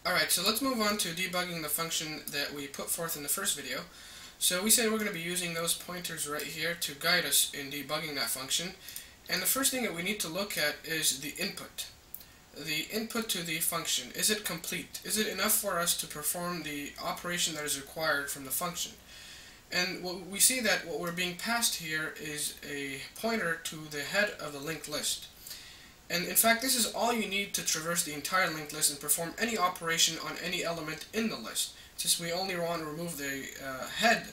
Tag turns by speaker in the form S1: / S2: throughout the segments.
S1: Alright, so let's move on to debugging the function that we put forth in the first video. So we said we're going to be using those pointers right here to guide us in debugging that function. And the first thing that we need to look at is the input. The input to the function. Is it complete? Is it enough for us to perform the operation that is required from the function? And we see that what we're being passed here is a pointer to the head of the linked list. And in fact, this is all you need to traverse the entire linked list and perform any operation on any element in the list. Since we only want to remove the head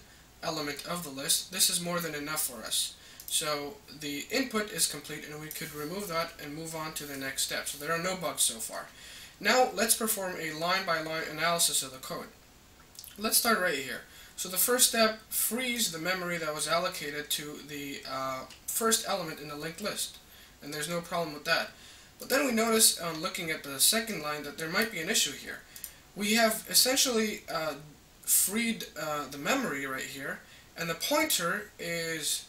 S1: element of the list, this is more than enough for us. So the input is complete and we could remove that and move on to the next step. So there are no bugs so far. Now let's perform a line-by-line analysis of the code. Let's start right here. So the first step, frees the memory that was allocated to the first element in the linked list. And there's no problem with that. But then we notice on looking at the second line that there might be an issue here. We have essentially freed the memory right here, and the pointer is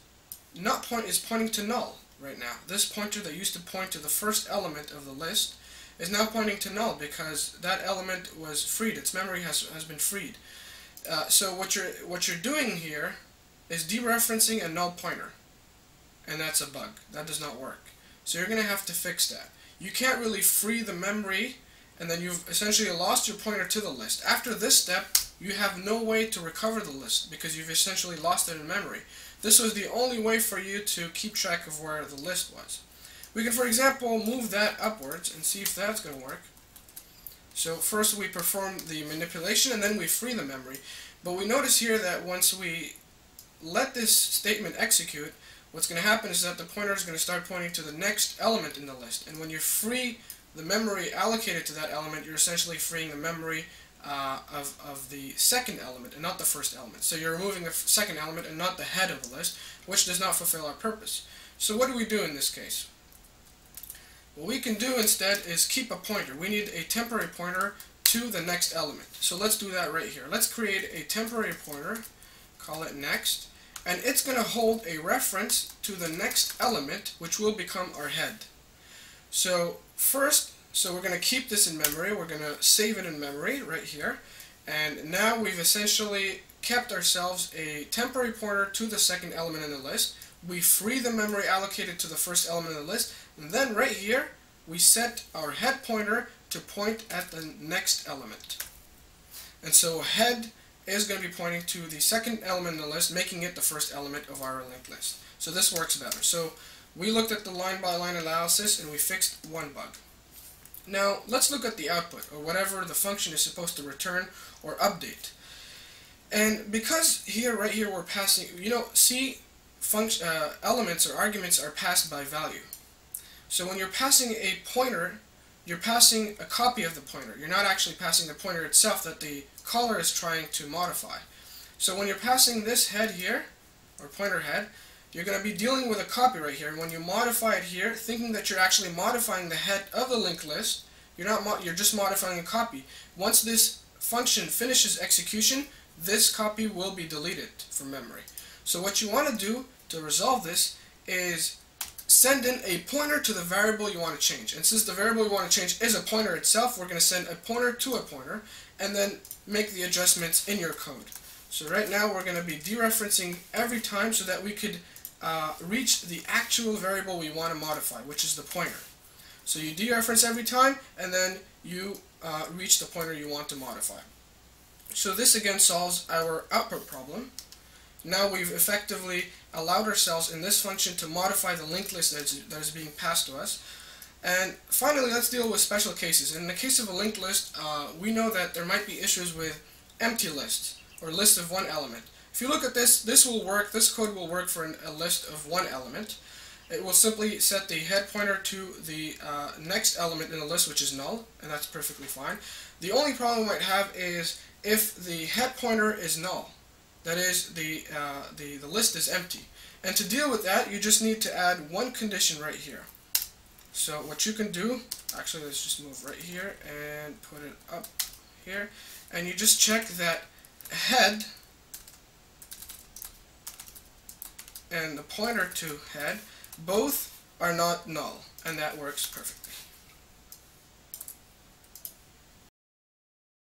S1: pointing to null right now. This pointer that used to point to the first element of the list is now pointing to null because that element was freed. Its memory has been freed. So what you're doing here is dereferencing a null pointer, and that's a bug. That does not work. So you're going to have to fix that. You can't really free the memory, and then you've essentially lost your pointer to the list. After this step, you have no way to recover the list because you've essentially lost it in memory. This was the only way for you to keep track of where the list was. We can, for example, move that upwards and see if that's going to work. So first we perform the manipulation and then we free the memory. But we notice here that once we let this statement execute, what's going to happen is that the pointer is going to start pointing to the next element in the list. And when you free the memory allocated to that element, you're essentially freeing the memory of the second element and not the first element. So you're removing the second element and not the head of the list, which does not fulfill our purpose. So what do we do in this case? What we can do instead is keep a pointer. We need a temporary pointer to the next element. So let's do that right here. Let's create a temporary pointer, call it next, and it's going to hold a reference to the next element, which will become our head. So first, we're going to keep this in memory. We're going to save it in memory right here. And now we've essentially kept ourselves a temporary pointer to the second element in the list. We free the memory allocated to the first element in the list. And then right here, we set our head pointer to point at the next element. And so head is going to be pointing to the second element in the list, making it the first element of our linked list. So this works better. So we looked at the line-by-line analysis and we fixed one bug. Now let's look at the output, or whatever the function is supposed to return or update. And because right here we're passing, C elements or arguments are passed by value. So when you're passing a pointer, you're passing a copy of the pointer. You're not actually passing the pointer itself that the caller is trying to modify. So when you're passing this head here, or pointer head, you're going to be dealing with a copy right here. When you modify it here, thinking that you're actually modifying the head of the linked list, you're just modifying a copy. Once this function finishes execution, this copy will be deleted from memory. So what you want to do to resolve this is send in a pointer to the variable you want to change. And since the variable you want to change is a pointer itself, we're going to send a pointer to a pointer and then make the adjustments in your code. So right now we're going to be dereferencing every time so that we could reach the actual variable we want to modify, which is the pointer. So you dereference every time and then you reach the pointer you want to modify. So this again solves our output problem. Now we've effectively allowed ourselves in this function to modify the linked list that is being passed to us. And finally, let's deal with special cases. In the case of a linked list, we know that there might be issues with empty lists, or lists of one element. If you look at this, this code will work for a list of one element. It will simply set the head pointer to the next element in the list, which is null, and that's perfectly fine. The only problem we might have is if the head pointer is null. That is, the list is empty. And to deal with that, you just need to add one condition right here. So what you can do, actually let's just move right here and put it up here, and you just check that head and the pointer to head both are not null, and that works perfectly.